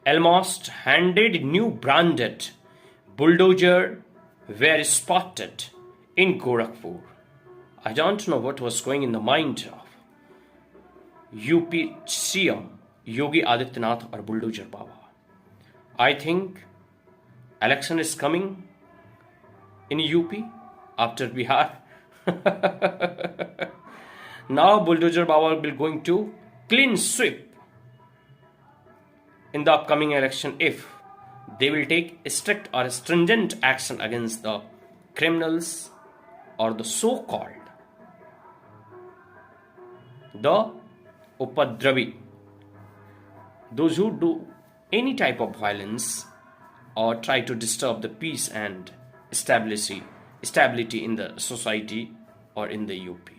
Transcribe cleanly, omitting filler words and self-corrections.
almost 100 new branded bulldozer were spotted in Gorakhpur. I don't know what was going in the mind of UP CM Yogi Adityanath or Bulldozer Baba. I think election is coming in UP after Bihar. Now Bulldozer Baba will going to clean sweep in the upcoming election if they will take strict or stringent action against the criminals or the so-called the upadravi, those who do any type of violence or try to disturb the peace and stability in the society or in the UP.